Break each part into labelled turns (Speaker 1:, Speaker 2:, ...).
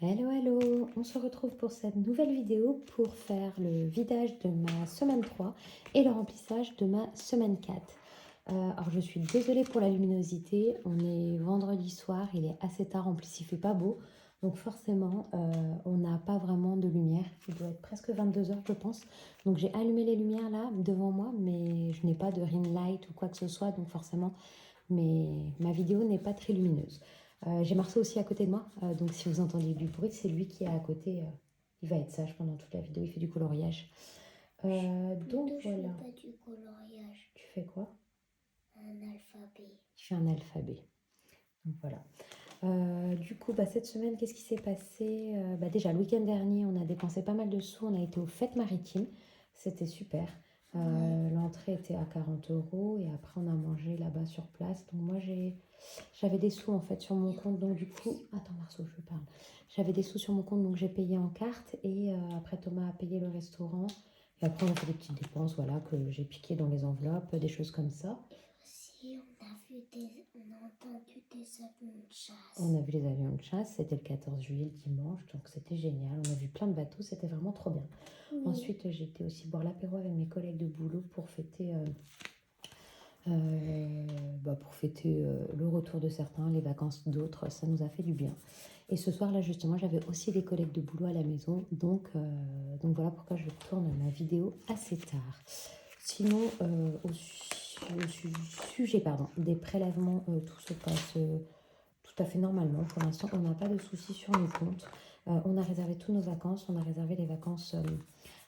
Speaker 1: Hello, hello! On se retrouve pour cette nouvelle vidéo pour faire le vidage de ma semaine 3 et le remplissage de ma semaine 4. Alors je suis désolée pour la luminosité, on est vendredi soir, il est assez tard, en plus il fait pas beau, donc forcément on n'a pas vraiment de lumière, il doit être presque 22 heures je pense. Donc j'ai allumé les lumières là devant moi, mais je n'ai pas de ring light ou quoi que ce soit, donc forcément ma vidéo n'est pas très lumineuse. J'ai Marceau aussi à côté de moi, donc si vous entendez du bruit, c'est lui qui est à côté. Il va être sage pendant toute la vidéo, il fait du coloriage. Donc
Speaker 2: Je
Speaker 1: voilà.
Speaker 2: fais pas du coloriage,
Speaker 1: Tu fais quoi?
Speaker 2: un alphabet.
Speaker 1: Je fais un alphabet. Donc voilà. Du coup, cette semaine, qu'est-ce qui s'est passé? Déjà, le week-end dernier, on a dépensé pas mal de sous. On a été aux fêtes maritimes. C'était super. L'entrée était à 40 € et après, on a mangé là-bas sur place. Donc moi, j'avais des sous en fait sur mon compte. Donc du coup, attends Marceau, je parle. J'avais des sous sur mon compte, donc j'ai payé en carte. Et après, Thomas a payé le restaurant. Et après, on a fait des petites dépenses, voilà, que j'ai piquées dans les enveloppes, des choses comme ça.
Speaker 2: Si on a entendu des avions de chasse.
Speaker 1: On a vu les avions de chasse, c'était le 14 juillet, le dimanche, donc c'était génial. On a vu plein de bateaux, c'était vraiment trop bien.
Speaker 2: Oui.
Speaker 1: Ensuite, j'ai été aussi boire l'apéro avec mes collègues de boulot pour fêter, le retour de certains, les vacances d'autres. Ça nous a fait du bien. Et ce soir-là, justement, j'avais aussi des collègues de boulot à la maison, donc voilà pourquoi je tourne ma vidéo assez tard. Sinon, sujet des prélèvements, tout se passe tout à fait normalement. Pour l'instant, on n'a pas de soucis sur nos comptes. On a réservé toutes nos vacances. On a réservé les vacances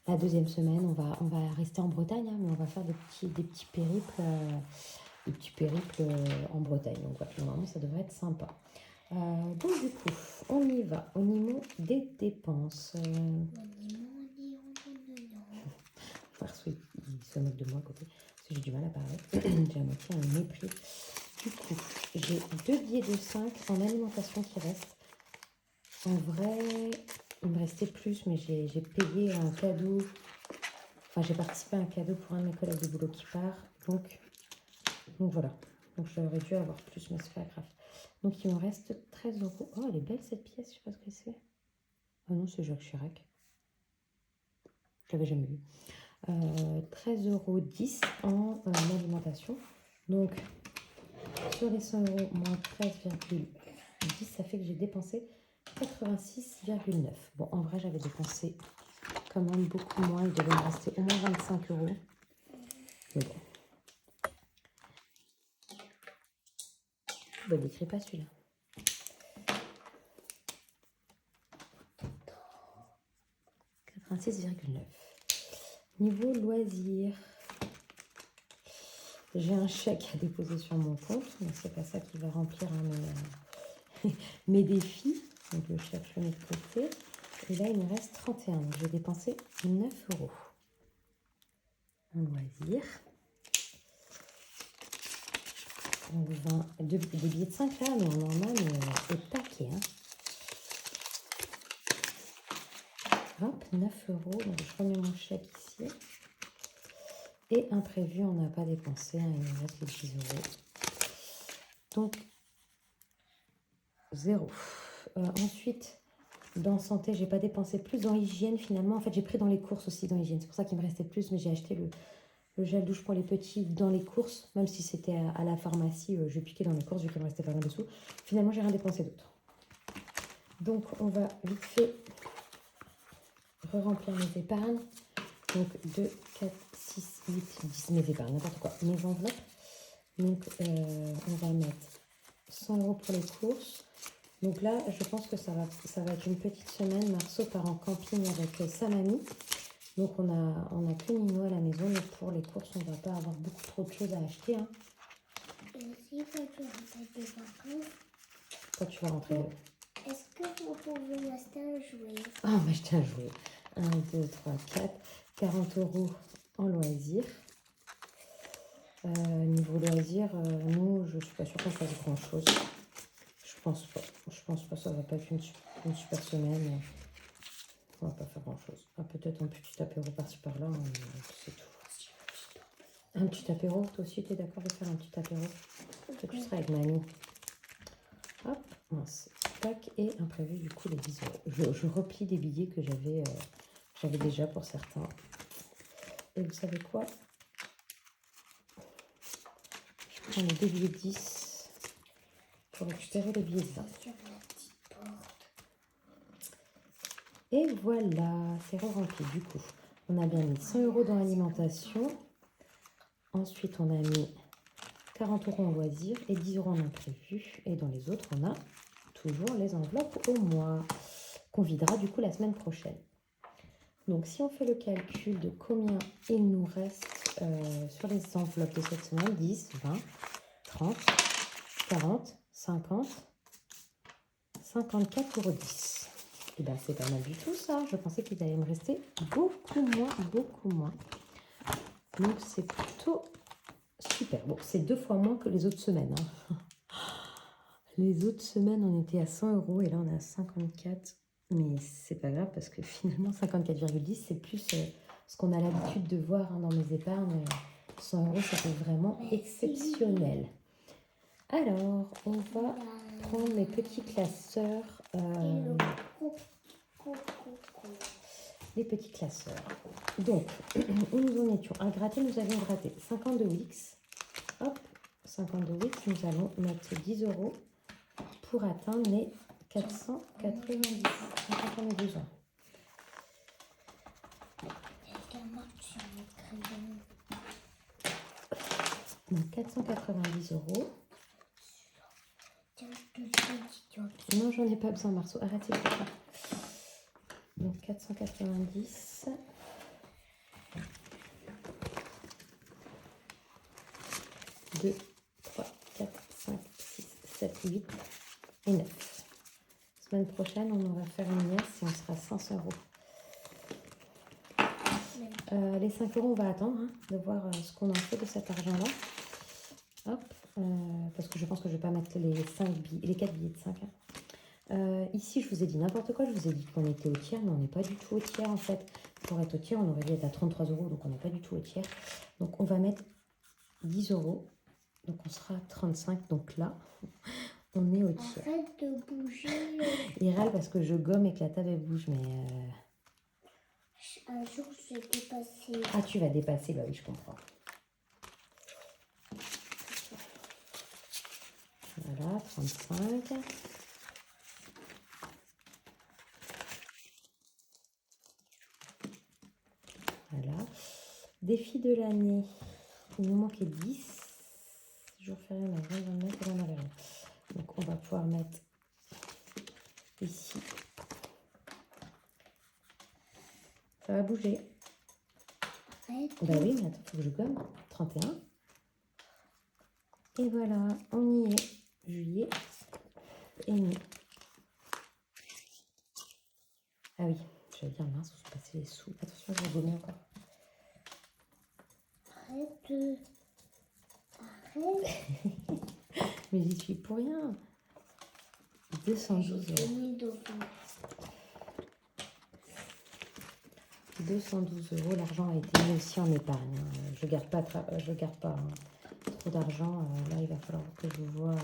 Speaker 1: la deuxième semaine. On va rester en Bretagne, hein, mais on va faire des petits périples, en Bretagne. Donc voilà, normalement, ça devrait être sympa. Donc du coup, on y va au niveau des dépenses. Parce qu'il se moque de moi à côté, parce que j'ai du mal à parler. J'ai à moitié un mépris. Du coup, j'ai 2 billets de 5 en alimentation qui restent. En vrai, il me restait plus, mais j'ai payé un cadeau. Enfin, j'ai participé à un cadeau pour un de mes collègues de boulot qui part. Donc voilà. Donc j'aurais dû avoir plus, mais c'est pas grave. Donc il me reste 13 €. Oh, elle est belle cette pièce, je sais pas ce que c'est. Ah non, c'est Jacques Chirac. Je l'avais jamais vu. 13,10 € en alimentation. Donc sur les 100 € moins 13,10, ça fait que j'ai dépensé 86,9. Bon, en vrai, j'avais dépensé quand même beaucoup moins. Il devait me rester au moins 25 €. Mais bon. Bah, n'écris pas celui-là. « 86,9 ». Niveau loisirs, j'ai un chèque à déposer sur mon compte, mais c'est pas ça qui va remplir mes défis. Donc le chèque, je le mets de côté. Et là, il me reste 31. Donc j'ai dépensé 9 € en loisirs. Des billets de 5 là, mais en normal, au taquet. Hein. Hop, 9 €. Donc je remets mon chèque ici. Et imprévu, on n'a pas dépensé. Hein, il me reste les 10 €. Donc, 0. Ensuite, dans santé, j'ai pas dépensé plus. Dans hygiène, finalement, en fait, j'ai pris dans les courses aussi dans hygiène. C'est pour ça qu'il me restait plus, mais j'ai acheté le gel douche pour les petits dans les courses. Même si c'était à la pharmacie, je piquais dans les courses vu qu'il me restait pas mal de sous. Finalement, j'ai rien dépensé d'autre. Donc, on va vite fait re-remplir mes épargnes. Donc, 2, 4, 6, 8, 10, mes épargnes, n'importe quoi. Mes enveloppes. Donc, on va mettre 100 € pour les courses. Donc là, je pense que ça va être une petite semaine. Marceau part en camping avec sa mamie. Donc on a que Nino à la maison. Mais pour les courses, on ne va pas avoir beaucoup trop de choses à acheter. Hein.
Speaker 2: Et si tu rentres des vacances,
Speaker 1: Quand tu vas rentrer
Speaker 2: est-ce que vous pouvez m'acheter un jouet?
Speaker 1: Ah, m'acheter un jouet. 1, 2, 3, 4. 40 € en loisirs. Niveau loisirs, nous, je suis pas sûre qu'on fasse grand chose. Je pense pas. Ça va pas être une super semaine. On va pas faire grand chose. Ah, peut-être un petit apéro par-ci par-là, hein, c'est tout. Un petit apéro, toi aussi t'es d'accord de faire un petit apéro? Toi tu seras avec mamie. Hop, mince. tac, et imprévu, du coup, les 10 euros. Je replie des billets que j'avais déjà pour certains. Et vous savez quoi? Je prends les deux billets de 10 pour récupérer les billets de 20.
Speaker 2: Sur la petite porte.
Speaker 1: Et voilà, c'est rempli. Du coup, on a bien mis 100 euros dans l'alimentation. Ensuite, on a mis 40 euros en loisirs et 10 euros en imprévu. Et dans les autres, on a toujours les enveloppes au mois, qu'on videra du coup la semaine prochaine. Donc, si on fait le calcul de combien il nous reste sur les enveloppes de cette semaine, 10, 20, 30, 40, 50, 54,10 €. Et bien, c'est pas mal du tout ça. Je pensais qu'il allait me rester beaucoup moins, beaucoup moins. Donc, c'est plutôt super. Bon, c'est 2 fois moins que les autres semaines. Hein. Les autres semaines, on était à 100 euros et là, on est à 54. Mais c'est pas grave parce que finalement, 54,10, c'est plus ce qu'on a l'habitude de voir hein, dans mes épargnes. 100 euros, c'était vraiment exceptionnel. Alors, on va prendre mes petits classeurs. Les petits classeurs. Donc, où nous en étions? À gratter, nous avions gratté 50 de Wix. Hop, 50 de Wix, nous allons mettre 10 euros pour atteindre les 490. Quand on a besoin. Donc, 490 euros. Non, j'en ai pas besoin, Marceau. Arrêtez de faire ça. Donc 490. Deux, 3, 4, 5, 6, 7, 8 et 9. Semaine prochaine, on va faire une liasse et on sera 500 euros. Les 5 euros, on va attendre hein, de voir ce qu'on en fait de cet argent-là. Hop, parce que je pense que je ne vais pas mettre les 4 billets de 5. Hein. Ici, je vous ai dit n'importe quoi. Je vous ai dit qu'on était au tiers, mais on n'est pas du tout au tiers en fait. Pour être au tiers, on aurait dû être à 33 euros, donc on n'est pas du tout au tiers. Donc on va mettre 10 euros. Donc on sera à 35. Donc là, on est au tiers.
Speaker 2: Arrête de bouger.
Speaker 1: Il râle parce que je gomme et que la table elle bouge, mais...
Speaker 2: Un jour, je vais dépasser.
Speaker 1: Ah, tu vas dépasser, bah oui, je comprends. Voilà, 35. Voilà. Défi de l'année. Il nous manquait 10. Jour férié, on a 20, 29 et là on avait rien. Donc on va pouvoir mettre ici. Ça va bouger.
Speaker 2: Arrête.
Speaker 1: Bah oui, mais attends, il faut que je gomme. 31. Et voilà, on y est. Juillet et mai. Ah oui, j'allais dire mince, je vais passer les sous. Attention, je vais gommer encore.
Speaker 2: Arrête. Arrête.
Speaker 1: Mais j'y suis pour rien. 212 euros. 212 euros. L'argent a été mis aussi en épargne. Hein. Je garde pas hein, trop d'argent. Là, il va falloir que je vois.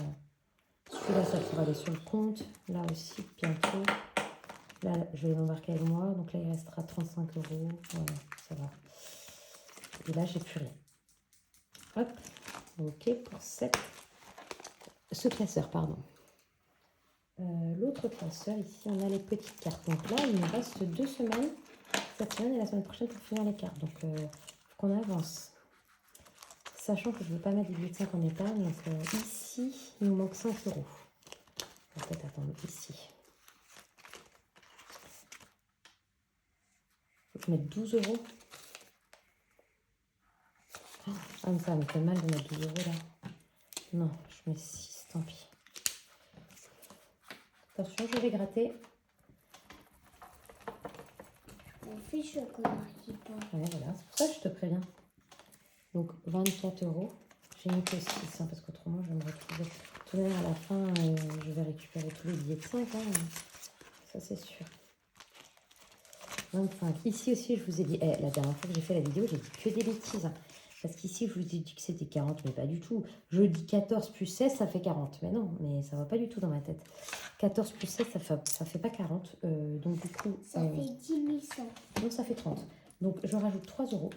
Speaker 1: Celui-là, ça pourra aller sur le compte. Là aussi, bientôt. Là, je vais l'embarquer avec moi. Donc là, il restera 35 euros. Voilà, ça va. Et là, j'ai plus rien. Hop. Ok, pour ce classeur, pardon. L'autre classeur, ici, on a les petites cartes. Donc là, il nous reste 2 semaines. Cette semaine et la semaine prochaine pour finir les cartes. Donc, il faut qu'on avance. Sachant que je ne veux pas mettre des billets de 5 en épargne. Donc, ici, il nous manque 5 euros. On va peut-être attendre ici. Il faut que je mette 12 euros. Ah, mais ça me fait mal de mettre 12 euros là. Non, je mets 6, tant pis. Attention, je vais gratter.
Speaker 2: On fait chocolat qui part.
Speaker 1: Ouais, voilà, c'est pour ça que je te préviens. Donc 24 euros. J'ai mis que 6, hein, parce qu'autrement je vais me retrouver. Tout à l'heure à la fin, je vais récupérer tous les billets de 5. Hein, ça c'est sûr. 25. Ici aussi, je vous ai dit, la dernière fois que j'ai fait la vidéo, j'ai dit que des bêtises. Hein, parce qu'ici, je vous ai dit que c'était 40, mais pas du tout. Je dis 14 plus 16, ça fait 40. Mais non, mais ça va pas du tout dans ma tête. 14 plus 16, ça fait pas 40. Donc du coup,
Speaker 2: Ça fait 10 100.
Speaker 1: donc ça fait 30. Donc je rajoute 3 euros.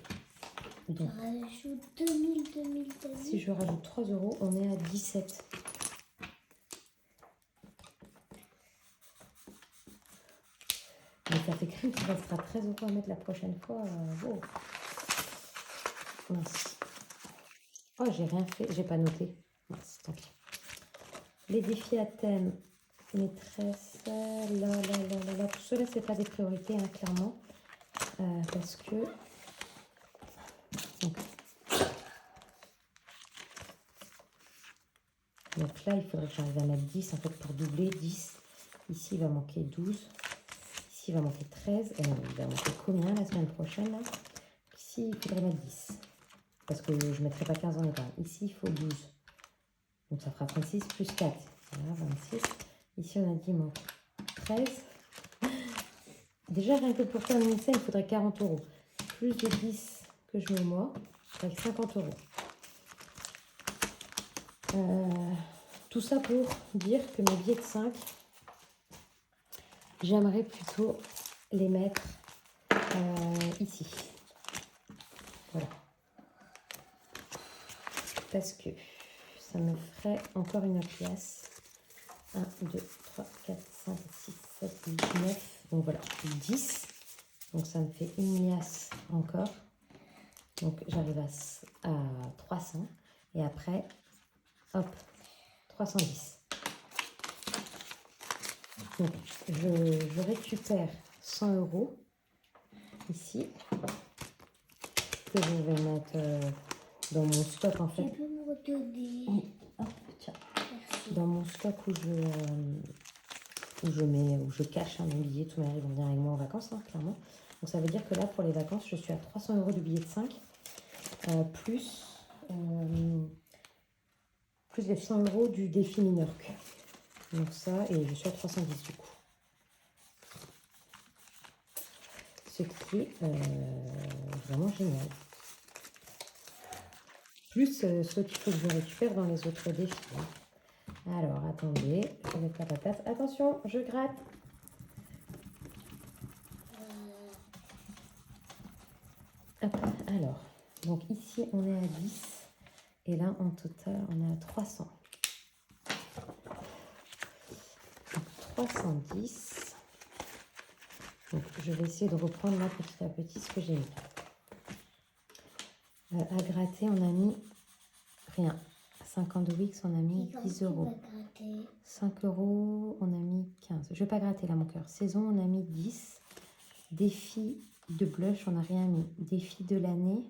Speaker 1: Donc,
Speaker 2: Je rajoute 2000, 2000, 2000.
Speaker 1: si je rajoute 3 euros, on est à 17. Mais ça fait crime qu'il restera 13 euros à mettre la prochaine fois. Wow. Mince. Oh, j'ai rien fait, j'ai pas noté. Mince, tant pis. Les défis à thème, maîtresse, là. Tout cela, c'est pas des priorités, hein, clairement. Parce que... Donc là, il faudrait que j'arrive à mettre 10, en fait, pour doubler 10. Ici, il va manquer 12. Ici, il va manquer 13. Et non, il va manquer combien la semaine prochaine, là? Ici, il faudrait mettre 10. Parce que je ne mettrai pas 15 en épargne. Ici, il faut 12. Donc, ça fera 36 plus 4. Voilà, 26. Ici, on a dit, il manque 13. Déjà, rien que pour terminer ça, il faudrait 40 euros. Plus de 10 que je mets moi, avec 50 euros. Tout ça pour dire que mes billets de 5, j'aimerais plutôt les mettre ici. Voilà. Parce que ça me ferait encore une pièce. 1, 2, 3, 4, 5, 6, 7, 8, 9. Donc voilà, 10. Donc ça me fait une liasse encore. Donc j'arrive à 300. Et après, hop, 310. Donc je récupère 100 euros ici. Que je vais mettre dans mon stock en fait.
Speaker 2: Tu peux me redonner?
Speaker 1: Oui, hop, tiens.
Speaker 2: Merci.
Speaker 1: Dans mon stock où je cache mes billets, tous mes amis vont venir avec moi en vacances, hein, clairement. Donc ça veut dire que là, pour les vacances, je suis à 300 euros de billets de 5, plus les 100 euros du défi Minorque. Donc ça, et je suis à 310 du coup. Ce qui est vraiment génial. Plus ceux qu'il faut que je récupère dans les autres défis. Alors, attendez, je vais mettre la patate. Attention, je gratte. Hop, alors, donc ici, on est à 10. Et là, en total, on est à 300. Donc, 310. Donc, je vais essayer de reprendre là petit à petit ce que j'ai mis. À gratter, on a mis rien. 50 Wix, on a mis 10 euros. 5 euros, on a mis 15. Je ne vais pas gratter là, mon cœur. Saison, on a mis 10. Défi de blush, on n'a rien mis. Défi de l'année,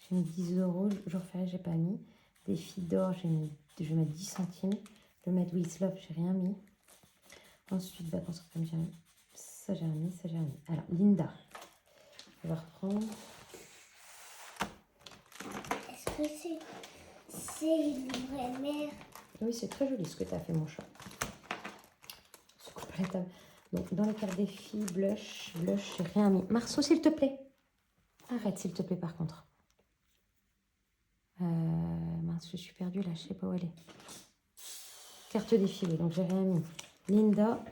Speaker 1: j'ai mis 10 euros. Jour férié, j'ai pas mis. Défi d'or, je vais mettre 10 centimes. Le Mad with Love, j'ai rien mis. Ensuite, vacances, comme j'ai mis. Ça, j'ai rien mis, ça, j'ai rien mis. Alors, Linda, on va reprendre.
Speaker 2: Est-ce que c'est une vraie mère?
Speaker 1: Oui, c'est très joli ce que tu as fait, mon chat. Se coupe la table. Donc, dans les cartes défi, blush, j'ai rien mis. Marceau, s'il te plaît. Arrête, s'il te plaît, par contre. Mince, je suis perdue là, je sais pas où elle est. Carte défi, oui, donc j'ai rien mis. Linda,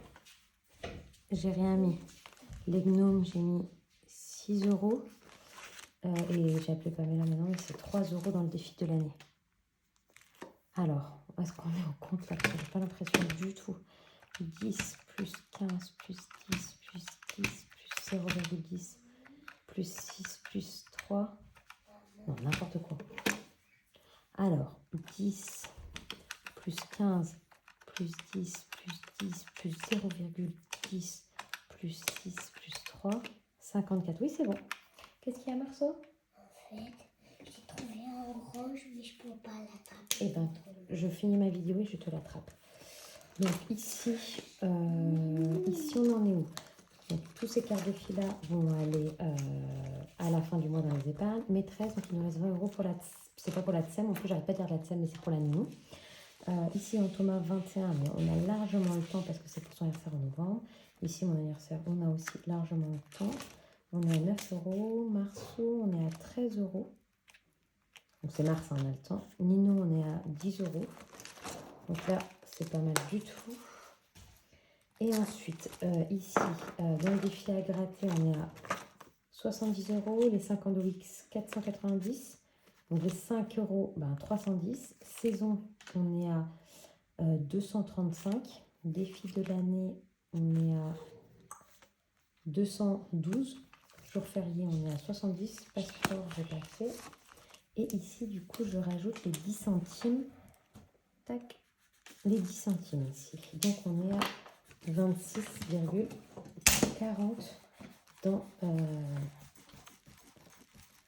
Speaker 1: j'ai rien mis. Les gnomes, j'ai mis 6 euros. Et j'ai appelé Pamela maintenant, mais c'est 3 euros dans le défi de l'année. Alors, est-ce qu'on est au compte là? J'ai pas l'impression du tout. 10 plus 15 plus 10 plus 10 plus 0,10 plus 6 plus 3. Non, n'importe quoi. Alors, 10 plus 15 plus 10 plus 10 plus 0,10 plus 6 plus 3, 54. Oui, c'est bon. Qu'est-ce qu'il y a, Marceau?
Speaker 2: En fait, j'ai trouvé un orange, mais je peux pas l'attraper.
Speaker 1: Eh ben, je finis ma vidéo et je te l'attrape. Donc ici, ici on en est où? Donc tous ces cartes de fil là vont aller à la fin du mois dans les épargnes. Maîtresse, donc il nous reste 20 euros pour la... C'est pas pour la TSEM, en plus j'arrête pas de dire la TSEM, mais c'est pour la nounou. Ici en Thomas 21, mais on a largement le temps parce que c'est pour son anniversaire en novembre. Ici mon anniversaire, on a aussi largement le temps. On est à 9 euros. Marceau, on est à 13 euros. Donc c'est mars, hein, on a le temps. Nino, on est à 10 euros. Donc là, c'est pas mal du tout. Et ensuite, ici, dans le défi à gratter, on est à 70 €, les 50 Wix 490, donc les 5 €, 310. Saison, on est à 235. Défi de l'année, on est à 212. Jour férié, on est à 70. Passeport, j'ai pas fait. Et ici, du coup, je rajoute les 10 centimes. Tac, les 10 centimes ici. Donc, on est à 26,40 dans...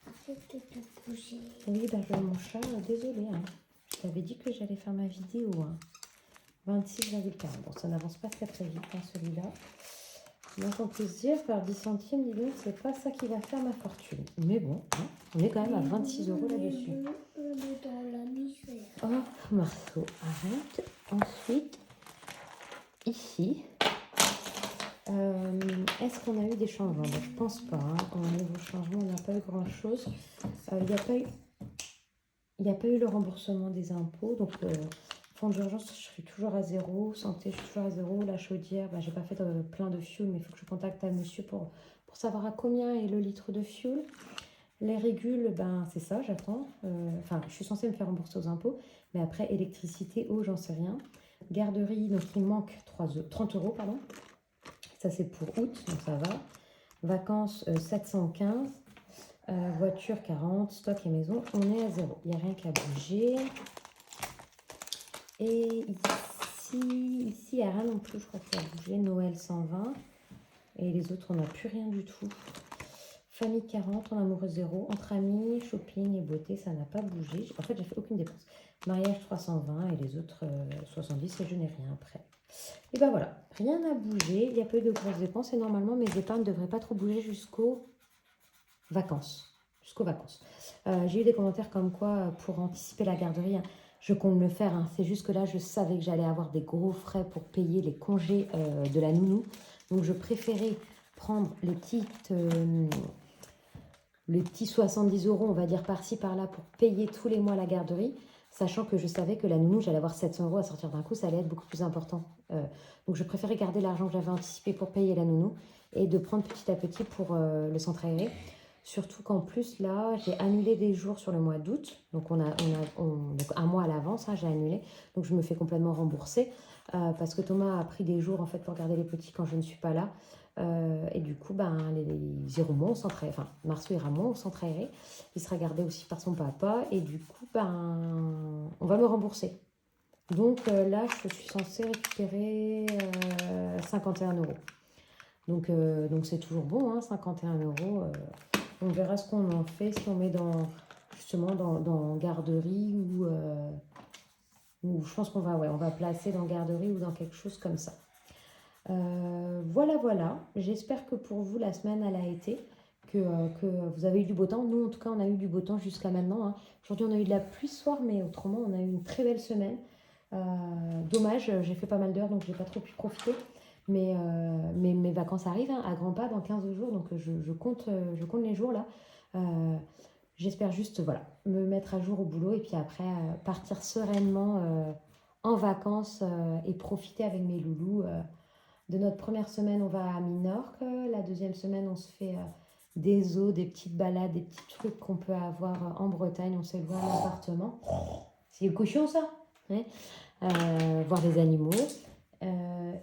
Speaker 2: Arrête de te bouger.
Speaker 1: Oui, mon chat, désolé. Hein. Je t'avais dit que j'allais faire ma vidéo. Hein. 26,40. Bon, ça n'avance pas très très vite, hein, celui-là. Donc, on peut se dire, par 10 centimes, dis donc, c'est pas ça qui va faire ma fortune. Mais bon, hein, on est quand même à 26 € là-dessus.
Speaker 2: On est dans la misère.
Speaker 1: Hop, Marceau, arrête. Ensuite, ici, est-ce qu'on a eu des changements? Je pense pas. Hein. Au niveau changement, on n'a pas eu grand-chose. Il n'y a pas eu le remboursement des impôts. Donc, fonds d'urgence, je suis toujours à 0. Santé, je suis toujours à 0. La chaudière, j'ai pas fait plein de fioul, mais il faut que je contacte un monsieur pour savoir à combien est le litre de fioul. Les régules, c'est ça, j'attends. Je suis censée me faire rembourser aux impôts. Mais après, électricité, eau, j'en sais rien. Garderie, donc il manque 30 €, pardon. Ça, c'est pour août, donc ça va. Vacances, 715. Voiture, 40. Stock et maison, on est à 0. Il n'y a rien qu'à bouger. Et ici, il n'y a rien non plus, je crois qu'il a bougé. Noël, 120. Et les autres, on n'a plus rien du tout. Famille, 40. En amoureux, 0. Entre amis, shopping et beauté, ça n'a pas bougé. En fait, j'ai fait aucune dépense. Mariage, 320. Et les autres, 70. Et je n'ai rien après. Et voilà, rien n'a bougé. Il n'y a pas eu de grosses dépenses. Et normalement, mes épargnes ne devraient pas trop bouger jusqu'aux vacances. J'ai eu des commentaires comme quoi, pour anticiper la garderie, hein, je compte le faire. Hein. C'est juste que là, je savais que j'allais avoir des gros frais pour payer les congés de la nounou. Donc, je préférais prendre les petits 70 €, on va dire par-ci, par-là, pour payer tous les mois la garderie, sachant que je savais que la nounou, j'allais avoir 700 € à sortir d'un coup, ça allait être beaucoup plus important. Donc, je préférais garder l'argent que j'avais anticipé pour payer la nounou et de prendre petit à petit pour le centre aéré. Surtout qu'en plus, là, j'ai annulé des jours sur le mois d'août. Donc, donc un mois à l'avance, hein, j'ai annulé. Donc, je me fais complètement rembourser parce que Thomas a pris des jours, en fait, pour garder les petits quand je ne suis pas là. Et du coup, ils iront moins au centre aéré. Enfin, Marceau ira moins au centre aéré. Il sera gardé aussi par son papa. Et du coup, on va me rembourser. Donc, là, je suis censée récupérer 51 €. Donc, c'est toujours bon, hein, 51 €. On verra ce qu'on en fait, si on met justement dans garderie ou je pense qu'on va, on va placer dans garderie ou dans quelque chose comme ça. Voilà. J'espère que pour vous, la semaine, elle a été, que vous avez eu du beau temps. Nous, en tout cas, on a eu du beau temps jusqu'à maintenant. Hein. Aujourd'hui, on a eu de la pluie ce soir, mais autrement, on a eu une très belle semaine. Dommage, j'ai fait pas mal d'heures, donc j'ai pas trop pu profiter. Mais mes vacances arrivent hein, à grands pas dans 15 jours, donc je compte les jours là. J'espère juste me mettre à jour au boulot et puis après partir sereinement en vacances et profiter avec mes loulous. De notre première semaine, on va à Minorque. La deuxième semaine, on se fait des eaux, des petites balades, des petits trucs qu'on peut avoir en Bretagne. On s'est loué un appartement. C'est le cochon ça ouais. Voir les animaux.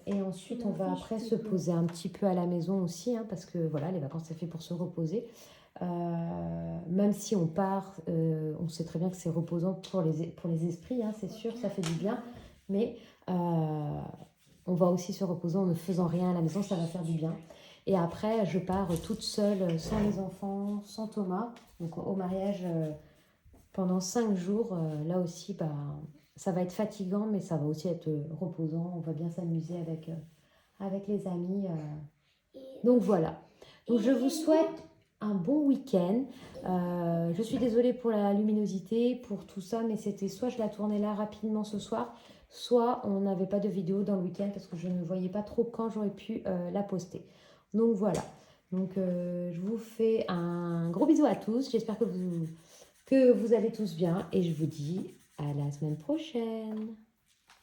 Speaker 1: Et ensuite, on va après se poser un petit peu à la maison aussi, hein, parce que les vacances, c'est fait pour se reposer. Même si on part, on sait très bien que c'est reposant pour les esprits, hein, c'est sûr, ça fait du bien. Mais on va aussi se reposer en ne faisant rien à la maison, ça va faire du bien. Et après, je pars toute seule, sans les enfants, sans Thomas, donc au mariage pendant 5 jours. Là aussi, ça va être fatigant, mais ça va aussi être reposant. On va bien s'amuser avec les amis. Donc voilà. Donc je vous souhaite un bon week-end. Je suis désolée pour la luminosité, pour tout ça, mais c'était soit je la tournais là rapidement ce soir, soit on n'avait pas de vidéo dans le week-end parce que je ne voyais pas trop quand j'aurais pu la poster. Donc voilà. Donc je vous fais un gros bisou à tous. J'espère que vous allez tous bien et je vous dis à la semaine prochaine.